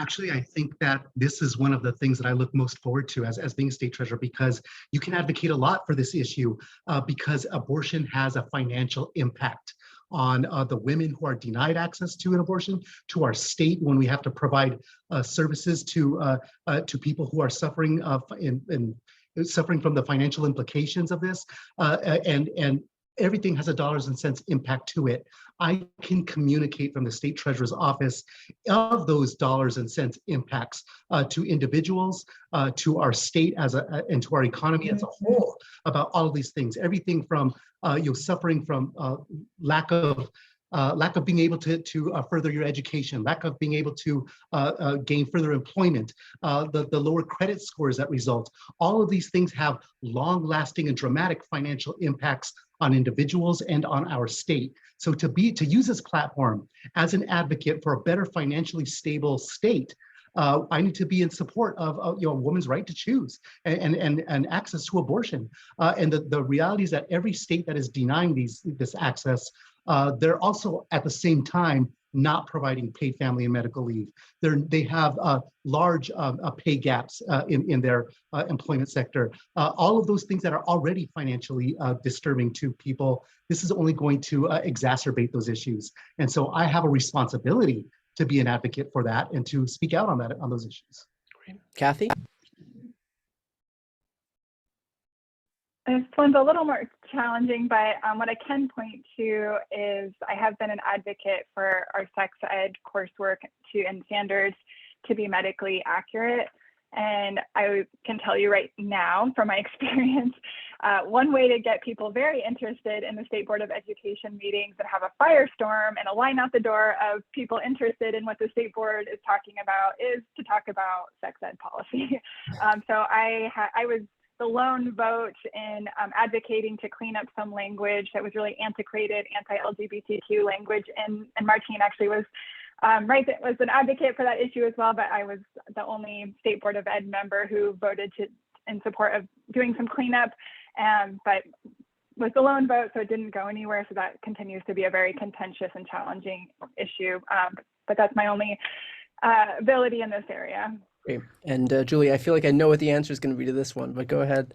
Actually, I think that this is one of the things that I look most forward to as being state treasurer, because you can advocate a lot for this issue because abortion has a financial impact on the women who are denied access to an abortion, to our state when we have to provide services to people who are suffering suffering from the financial implications of this, and everything has a dollars and cents impact to it. I can communicate from the state treasurer's office of those dollars and cents impacts to individuals, to our state and to our economy as a whole about all of these things. Everything from suffering from lack of being able to further your education, lack of being able to gain further employment, the lower credit scores that result. All of these things have long-lasting and dramatic financial impacts on individuals and on our state. So to use this platform as an advocate for a better financially stable state, I need to be in support of a woman's right to choose and access to abortion. And the reality is that every state that is denying this access, they're also at the same time not providing paid family and medical leave. They have large pay gaps in their employment sector. All of those things that are already financially disturbing to people, this is only going to exacerbate those issues. And so I have a responsibility to be an advocate for that and to speak out on those issues. Great. Kathy? This one's a little more challenging, but what I can point to is I have been an advocate for our sex ed coursework and standards to be medically accurate. And I can tell you right now from my experience, one way to get people very interested in the State Board of Education meetings and have a firestorm and a line out the door of people interested in what the State Board is talking about is to talk about sex ed policy. So I was the lone vote in advocating to clean up some language that was really antiquated, anti-LGBTQ language. And Martine actually was was an advocate for that issue as well, but I was the only State Board of Ed member who voted in support of doing some cleanup, but was the lone vote, so it didn't go anywhere. So that continues to be a very contentious and challenging issue. But that's my only ability in this area. Great. And Julie, I feel like I know what the answer is going to be to this one, but go ahead.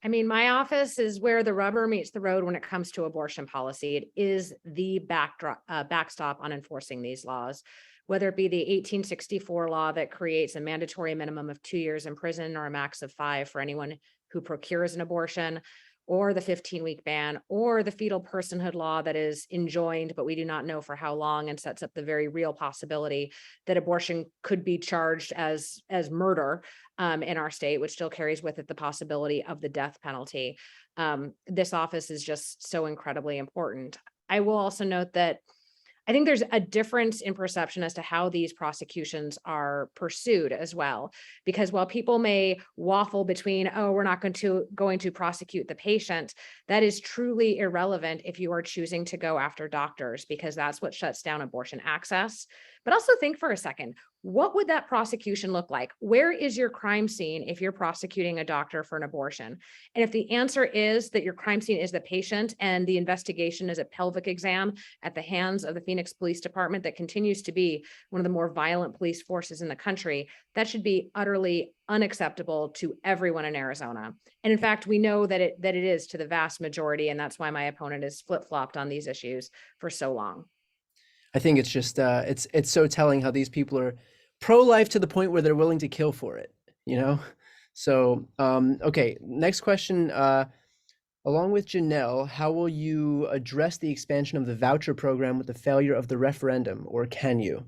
I mean, my office is where the rubber meets the road when it comes to abortion policy. It is the backstop on enforcing these laws, whether it be the 1864 law that creates a mandatory minimum of 2 years in prison or a max of 5 for anyone who procures an abortion, or the 15-week ban, or the fetal personhood law that is enjoined, but we do not know for how long, and sets up the very real possibility that abortion could be charged as murder in our state, which still carries with it the possibility of the death penalty. This office is just so incredibly important. I will also note that I think there's a difference in perception as to how these prosecutions are pursued as well, because while people may waffle between, oh, we're not going to prosecute the patient, that is truly irrelevant if you are choosing to go after doctors, because that's what shuts down abortion access. But also think for a second, what would that prosecution look like? Where is your crime scene if you're prosecuting a doctor for an abortion? And if the answer is that your crime scene is the patient and the investigation is a pelvic exam at the hands of the Phoenix Police Department that continues to be one of the more violent police forces in the country, that should be utterly unacceptable to everyone in Arizona. And in fact, we know that it is to the vast majority, and that's why my opponent has flip-flopped on these issues for so long. I think it's just it's so telling how these people are pro-life to the point where they're willing to kill for it, you know? So, okay, next question. Along with Janelle, how will you address the expansion of the voucher program with the failure of the referendum, or can you?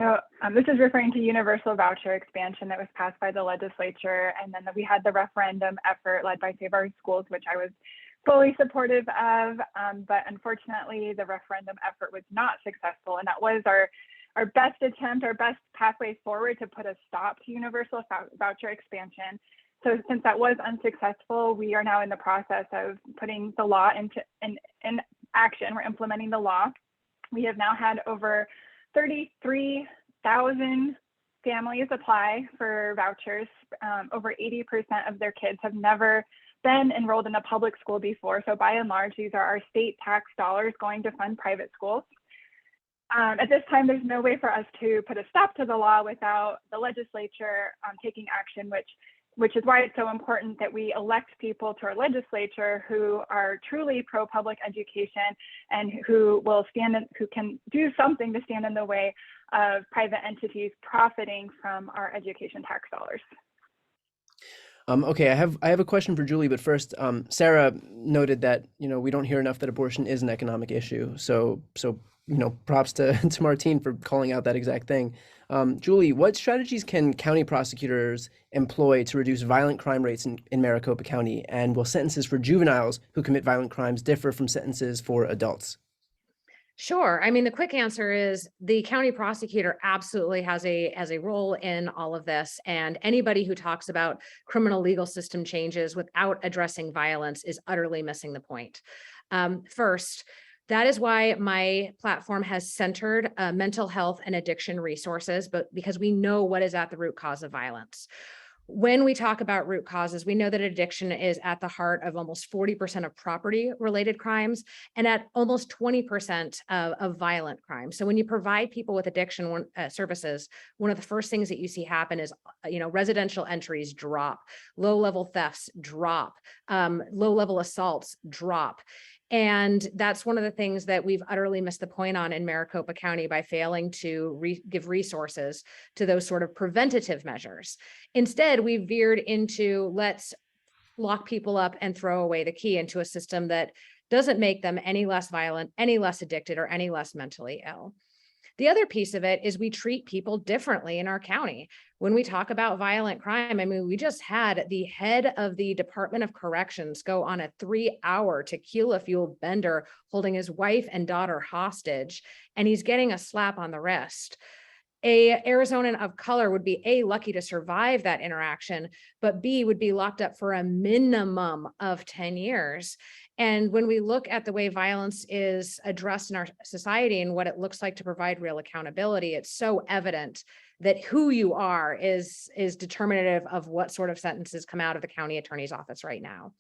So this is referring to universal voucher expansion that was passed by the legislature. And then we had the referendum effort led by Save Our Schools, which I was fully supportive of, but unfortunately the referendum effort was not successful, and that was our best attempt, our best pathway forward to put a stop to universal voucher expansion. So since that was unsuccessful, we are now in the process of putting the law in action. We're implementing the law. We have now had over 33,000 families apply for vouchers. Over 80% of their kids have never been enrolled in a public school before. So by and large, these are our state tax dollars going to fund private schools. At this time, there's no way for us to put a stop to the law without the legislature taking action, which is why it's so important that we elect people to our legislature who are truly pro-public education and who can do something to stand in the way of private entities profiting from our education tax dollars. Okay, I have a question for Julie, but first, Sarah noted that, we don't hear enough that abortion is an economic issue. So props to Martine for calling out that exact thing. Julie, what strategies can county prosecutors employ to reduce violent crime rates in Maricopa County? And will sentences for juveniles who commit violent crimes differ from sentences for adults? Sure. I mean, the quick answer is the county prosecutor absolutely has a role in all of this. And anybody who talks about criminal legal system changes without addressing violence is utterly missing the point. First, that is why my platform has centered mental health and addiction resources, but because we know what is at the root cause of violence. When we talk about root causes, we know that addiction is at the heart of almost 40% of property-related crimes and at almost 20% of violent crime. So when you provide people with addiction services, one of the first things that you see happen is, residential entries drop, low-level thefts drop, low-level assaults drop. And that's one of the things that we've utterly missed the point on in Maricopa County by failing to give resources to those sort of preventative measures. Instead, we veered into let's lock people up and throw away the key into a system that doesn't make them any less violent, any less addicted, or any less mentally ill. The other piece of it is we treat people differently in our county. When we talk about violent crime, I mean, we just had the head of the Department of Corrections go on a 3-hour tequila-fueled bender holding his wife and daughter hostage, and he's getting a slap on the wrist. A Arizonan of color would be A, lucky to survive that interaction, but B, would be locked up for a minimum of 10 years. And when we look at the way violence is addressed in our society and what it looks like to provide real accountability, it's so evident that who you are is determinative of what sort of sentences come out of the county attorney's office right now.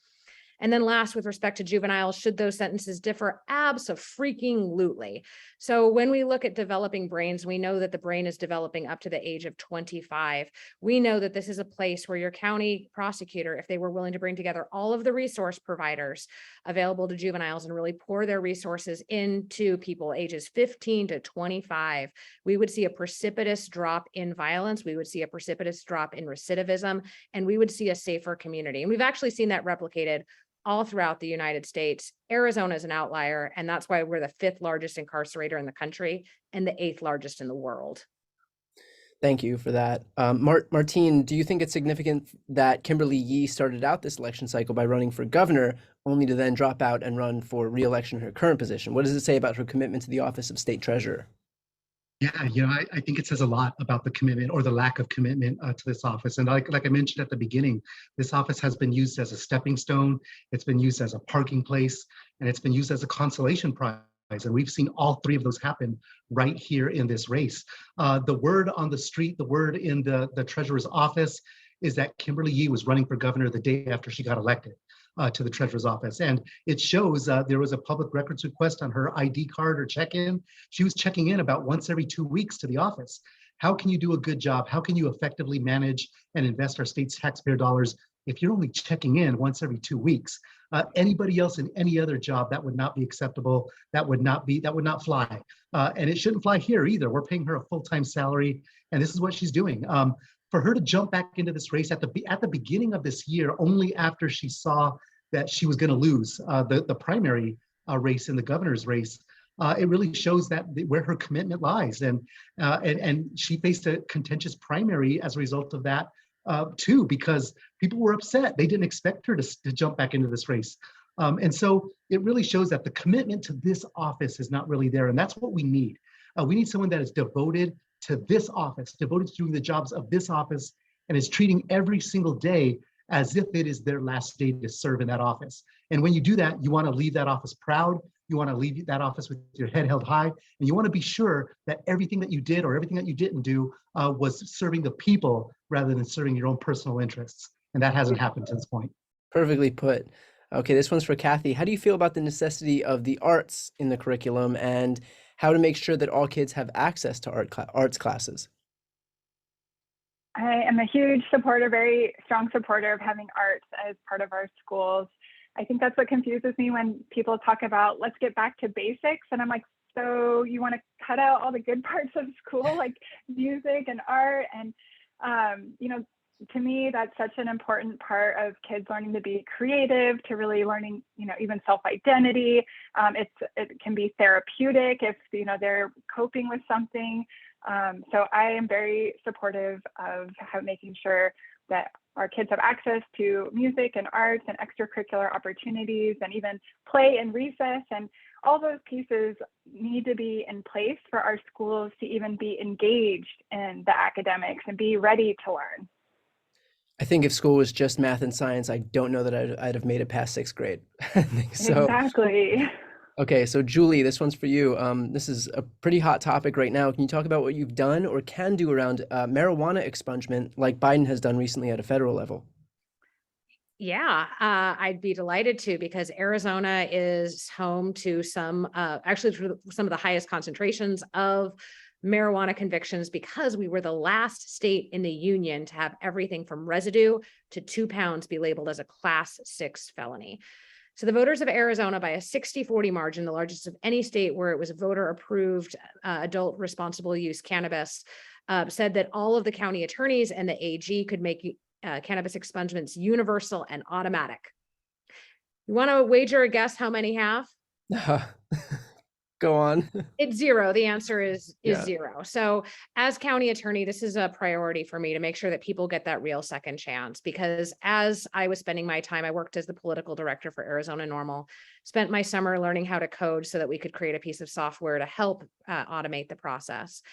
And then last, with respect to juveniles, should those sentences differ? Abso-freaking-lutely. So when we look at developing brains, we know that the brain is developing up to the age of 25. We know that this is a place where your county prosecutor, if they were willing to bring together all of the resource providers available to juveniles and really pour their resources into people ages 15 to 25, we would see a precipitous drop in violence. We would see a precipitous drop in recidivism, and we would see a safer community. And we've actually seen that replicated all throughout the United States. Arizona is an outlier, and that's why we're the 5th largest incarcerator in the country and the 8th largest in the world. Thank you for that. Martine, do you think it's significant that Kimberly Yee started out this election cycle by running for governor, only to then drop out and run for re-election in her current position? What does it say about her commitment to the office of state treasurer? Yeah, I think it says a lot about the commitment or the lack of commitment to this office. And like I mentioned at the beginning, this office has been used as a stepping stone. It's been used as a parking place, and it's been used as a consolation prize. And we've seen all 3 of those happen right here in this race. The word on the street, the word in the treasurer's office is that Kimberly Yee was running for governor the day after she got elected to the treasurer's office. And it shows there was a public records request on her ID card or check-in. She was checking in about once every 2 weeks to the office. How can you do a good job? How can you effectively manage and invest our state's taxpayer dollars if you're only checking in once every 2 weeks? Anybody else in any other job, that would not be acceptable. That would not fly. And it shouldn't fly here either. We're paying her a full-time salary, and this is what she's doing. For her to jump back into this race at the beginning of this year, only after she saw that she was going to lose the primary race in the governor's race, it really shows that where her commitment lies. And she faced a contentious primary as a result of that too, because people were upset. They didn't expect her to jump back into this race. And so it really shows that the commitment to this office is not really there. And that's what we need. We need someone that is devoted to this office, devoted to doing the jobs of this office, and is treating every single day as if it is their last day to serve in that office. And when you do that, you want to leave that office proud. You want to leave that office with your head held high, and you want to be sure that everything that you did or everything that you didn't do was serving the people rather than serving your own personal interests. And that hasn't happened to this point. Perfectly put. Okay, this one's for Kathy. How do you feel about the necessity of the arts in the curriculum, and how to make sure that all kids have access to arts classes? I am a huge supporter, very strong supporter of having arts as part of our schools. I think that's what confuses me when people talk about, let's get back to basics. And I'm like, so you want to cut out all the good parts of school, like music and art? And, to me, that's such an important part of kids learning to be creative, to really learning, even self-identity. It can be therapeutic if, they're coping with something. So I am very supportive of making sure that our kids have access to music and arts and extracurricular opportunities, and even play and recess, and all those pieces need to be in place for our schools to even be engaged in the academics and be ready to learn. I think if school was just math and science, I don't know that I'd have made it past 6th grade. So, exactly. Okay, so Julie, this one's for you. This is a pretty hot topic right now. Can you talk about what you've done or can do around marijuana expungement, like Biden has done recently at a federal level? Yeah, I'd be delighted to, because Arizona is home to some of the highest concentrations of marijuana convictions, because we were the last state in the union to have everything from residue to 2 pounds be labeled as a class 6 felony. So the voters of Arizona, by a 60-40 margin, the largest of any state where it was voter approved adult responsible use cannabis, said that all of the county attorneys and the AG could make cannabis expungements universal and automatic. You want to wager a guess how many have? Go on. It's zero. The answer is Yeah. zero. So as county attorney, this is a priority for me to make sure that people get that real second chance, because as I was spending my time, I worked as the political director for Arizona Normal, spent my summer learning how to code so that we could create a piece of software to help automate the process.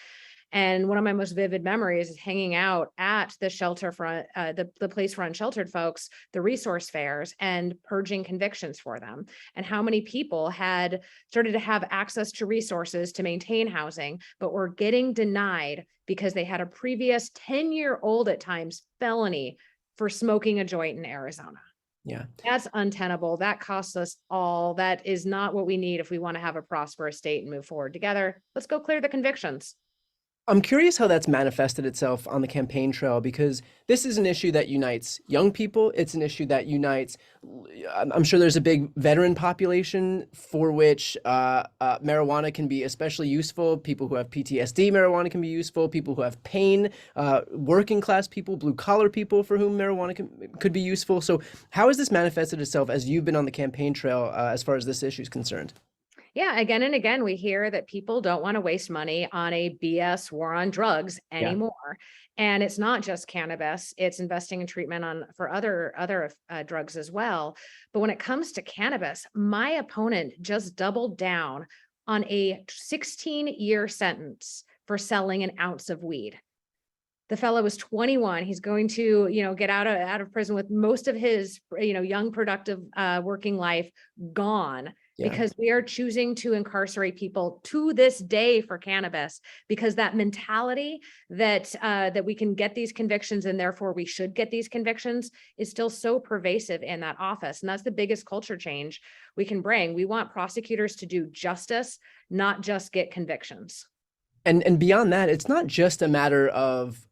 And one of my most vivid memories is hanging out at the shelter front, the place for unsheltered folks, the resource fairs, and purging convictions for them. And how many people had started to have access to resources to maintain housing, but were getting denied because they had a previous 10-year-old at times felony for smoking a joint in Arizona. Yeah. That's untenable. That costs us all. That is not what we need if we want to have a prosperous state and move forward together. Let's go clear the convictions. I'm curious how that's manifested itself on the campaign trail, because this is an issue that unites young people. It's an issue that unites, I'm sure there's a big veteran population for which marijuana can be especially useful. People who have PTSD, marijuana can be useful. People who have pain, working class people, blue collar people for whom marijuana could be useful. So how has this manifested itself as you've been on the campaign trail as far as this issue is concerned? Yeah, again and again, we hear that people don't want to waste money on a BS war on drugs anymore. And it's not just cannabis, it's investing in treatment for other drugs as well. But when it comes to cannabis, my opponent just doubled down on a 16-year sentence for selling an ounce of weed. The fellow was 21. He's going to, get out of prison with most of his, young, productive working life gone. Yeah. Because we are choosing to incarcerate people to this day for cannabis, because that mentality that we can get these convictions and therefore we should get these convictions is still so pervasive in that office. And that's the biggest culture change we can bring. We want prosecutors to do justice, not just get convictions. And beyond that, it's not just a matter of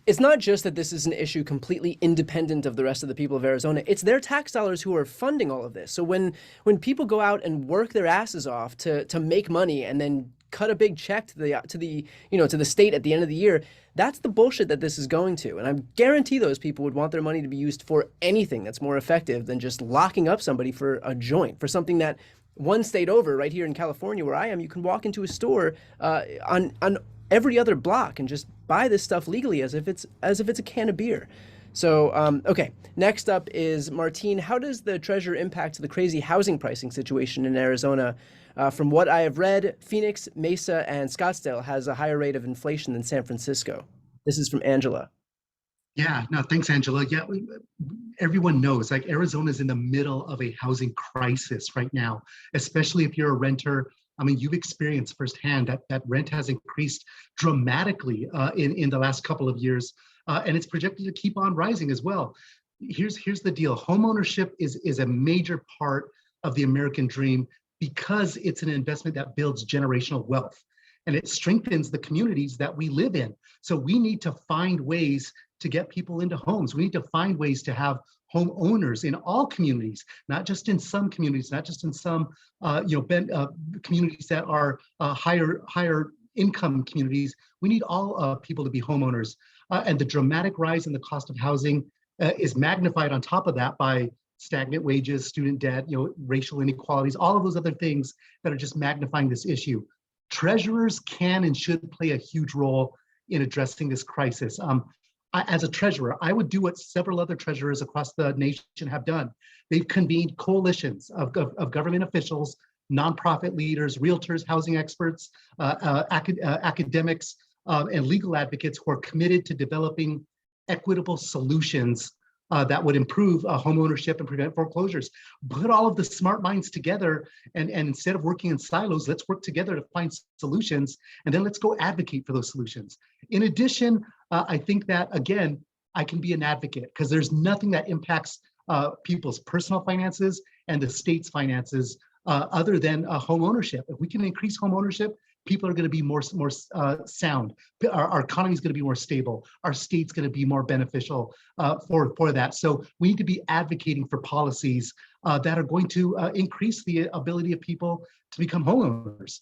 it's not just that this is an issue completely independent of the rest of the people of Arizona. It's their tax dollars who are funding all of this. So when people go out and work their asses off to make money and then cut a big check to the state at the end of the year, that's the bullshit that this is going to. And I guarantee those people would want their money to be used for anything that's more effective than just locking up somebody for a joint, for something that one state over, right here in California where I am, you can walk into a store on every other block and just buy this stuff legally as if it's a can of beer. So, okay, next up is Martine. How does the treasure impact the crazy housing pricing situation in Arizona? From what I have read, Phoenix, Mesa, and Scottsdale has a higher rate of inflation than San Francisco. This is from Angela. Yeah, no, thanks, Angela. Yeah, everyone knows, like, Arizona's in the middle of a housing crisis right now, especially if you're a renter. I mean, you've experienced firsthand that rent has increased dramatically in the last couple of years, and it's projected to keep on rising as well. Here's the deal. Homeownership is a major part of the American dream because it's an investment that builds generational wealth, and it strengthens the communities that we live in. So we need to find ways to get people into homes. We need to find ways to have homeowners in all communities, not just in some communities, not just in some communities that are higher income communities. We need all people to be homeowners. And the dramatic rise in the cost of housing is magnified on top of that by stagnant wages, student debt, racial inequalities, all of those other things that are just magnifying this issue. Treasurers can and should play a huge role in addressing this crisis. As a treasurer, I would do what several other treasurers across the nation have done. They've convened coalitions of government officials, nonprofit leaders, realtors, housing experts, academics, and legal advocates who are committed to developing equitable solutions that would improve home ownership and prevent foreclosures. Put all of the smart minds together, and instead of working in silos, let's work together to find solutions, and then let's go advocate for those solutions. In addition, I think that, again, I can be an advocate because there's nothing that impacts people's personal finances and the state's finances other than home ownership. If we can increase home ownership, people are going to be more sound. Our economy is going to be more stable. Our state's going to be more beneficial for that. So we need to be advocating for policies that are going to increase the ability of people to become homeowners.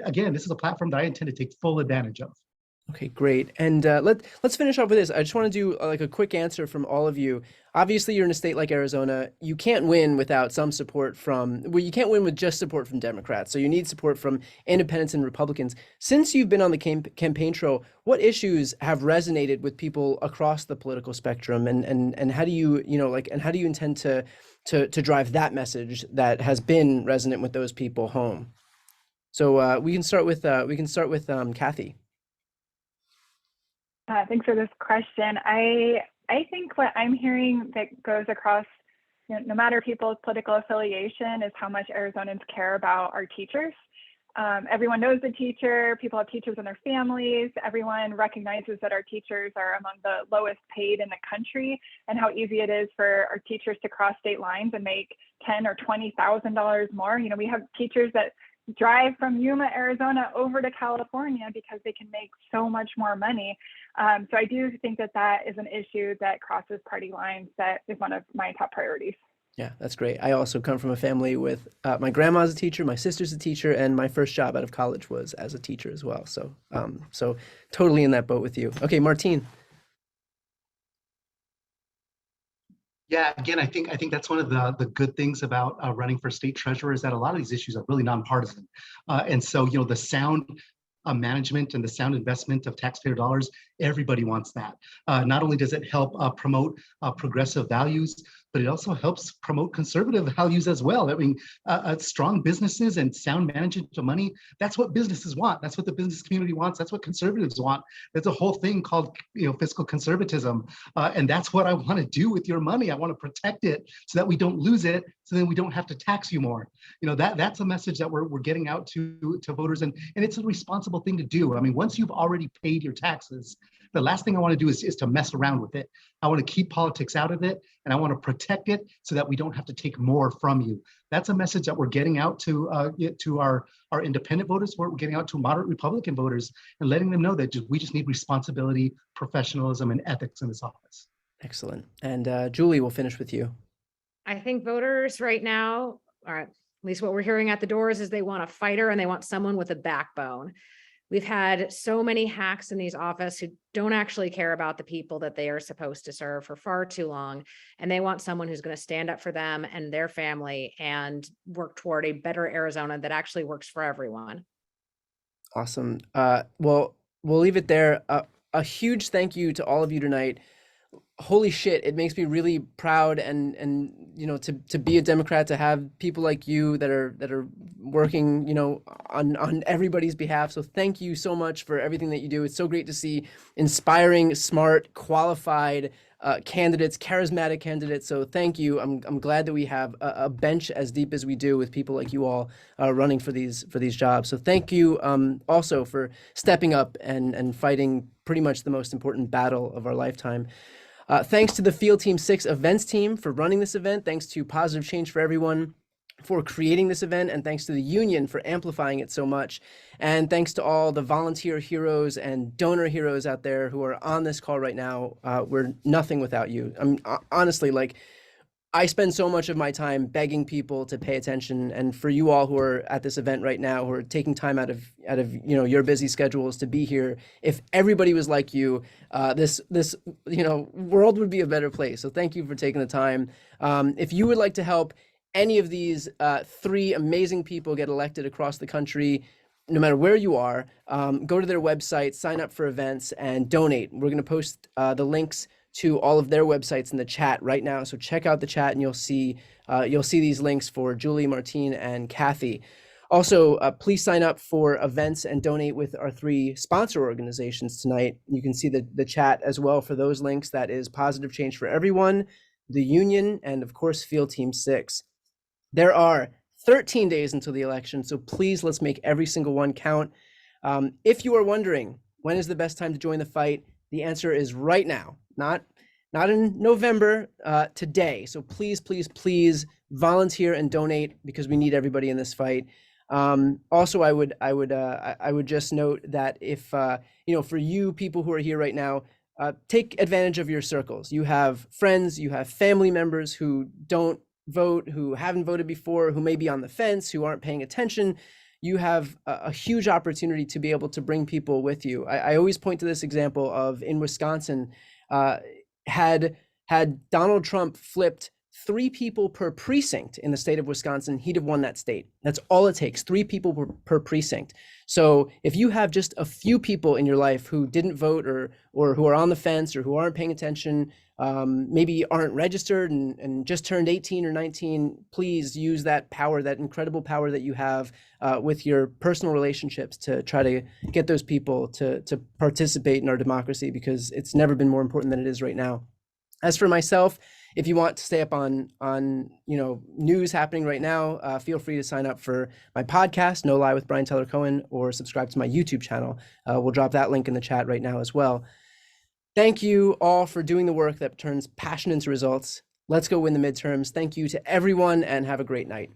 Again, this is a platform that I intend to take full advantage of. Okay, great. And let's finish off with this. I just want to do like a quick answer from all of you. Obviously, you're in a state like Arizona. You can't win without some support from, well, you can't win with just support from Democrats. So you need support from independents and Republicans. Since you've been on the campaign trail, what issues have resonated with people across the political spectrum? And how do you, and how do you intend to drive that message that has been resonant with those people home? So we can start with Kathy. Thanks for this question. I think what I'm hearing that goes across, no matter people's political affiliation, is how much Arizonans care about our teachers. Everyone knows the teacher, people have teachers in their families, everyone recognizes that our teachers are among the lowest paid in the country, and how easy it is for our teachers to cross state lines and make $10,000 or $20,000 more. We have teachers that drive from Yuma, Arizona over to California because they can make so much more money. So I do think that is an issue that crosses party lines, that is one of my top priorities. Yeah, that's great. I also come from a family with my grandma's a teacher, my sister's a teacher, and my first job out of college was as a teacher as well. So so totally in that boat with you. Okay, Martine. Yeah, again, I think that's one of the good things about running for state treasurer, is that a lot of these issues are really nonpartisan. And so, the sound management and the sound investment of taxpayer dollars, everybody wants that. Not only does it help promote progressive values, but it also helps promote conservative values as well. I mean, strong businesses and sound management of money, that's what businesses want. That's what the business community wants. That's what conservatives want. There's a whole thing called fiscal conservatism. And that's what I want to do with your money. I want to protect it so that we don't lose it, so then we don't have to tax you more. That's a message that we're getting out to voters, and it's a responsible thing to do. I mean, once you've already paid your taxes, the last thing I want to do is to mess around with it. I want to keep politics out of it, and I want to protect it so that we don't have to take more from you. That's a message that we're getting out to our independent voters. We're getting out to moderate Republican voters and letting them know that we just need responsibility, professionalism, and ethics in this office. Excellent. And Julie, we'll finish with you. I think voters right now, or at least what we're hearing at the doors, is they want a fighter and they want someone with a backbone. We've had so many hacks in these offices who don't actually care about the people that they are supposed to serve for far too long. And they want someone who's going to stand up for them and their family and work toward a better Arizona that actually works for everyone. Awesome. Well, we'll leave it there. A huge thank you to all of you tonight. Holy shit, it makes me really proud and to be a Democrat, to have people like you that are working on everybody's behalf. So thank you so much for everything that you do. It's so great to see inspiring, smart, qualified candidates, charismatic candidates. So thank you. I'm glad that we have a bench as deep as we do with people like you all running for these jobs. So thank you also for stepping up and fighting pretty much the most important battle of our lifetime. Thanks to the Field Team 6 events team for running this event. Thanks to Positive Change for Everyone for creating this event. And thanks to the union for amplifying it so much. And thanks to all the volunteer heroes and donor heroes out there who are on this call right now. We're nothing without you. Honestly, I spend so much of my time begging people to pay attention, and for you all who are at this event right now, who are taking time out of your busy schedules to be here, if everybody was like you, this world would be a better place. So thank you for taking the time. If you would like to help any of these 3 amazing people get elected across the country, no matter where you are, go to their website, sign up for events, and donate. We're going to post the links to all of their websites in the chat right now. So check out the chat and you'll see these links for Julie, Martine, and Kathy. Also, please sign up for events and donate with our 3 sponsor organizations tonight. You can see the chat as well for those links. That is Positive Change for Everyone, the Union, and of course, Field Team 6. There are 13 days until the election, so please let's make every single one count. If you are wondering, when is the best time to join the fight? The answer is right now. Not in November, today. So please volunteer and donate, because we need everybody in this fight. Also, I would just note that if for you people who are here right now, take advantage of your circles. You have friends, you have family members who don't vote, who haven't voted before, who may be on the fence, who aren't paying attention. you have a huge opportunity to be able to bring people with you. I always point to this example of in Wisconsin, had Donald Trump flipped 3 people per precinct in the state of Wisconsin, he'd have won that state. That's all it takes, 3 people per precinct. So if you have just a few people in your life who didn't vote or who are on the fence or who aren't paying attention, maybe aren't registered and just turned 18 or 19, please use that power, that incredible power that you have with your personal relationships to try to get those people to participate in our democracy, because it's never been more important than it is right now. As for myself, if you want to stay up on news happening right now, feel free to sign up for my podcast, No Lie with Brian Tyler Cohen, or subscribe to my YouTube channel. We'll drop that link in the chat right now as well. Thank you all for doing the work that turns passion into results. Let's go win the midterms. Thank you to everyone and have a great night.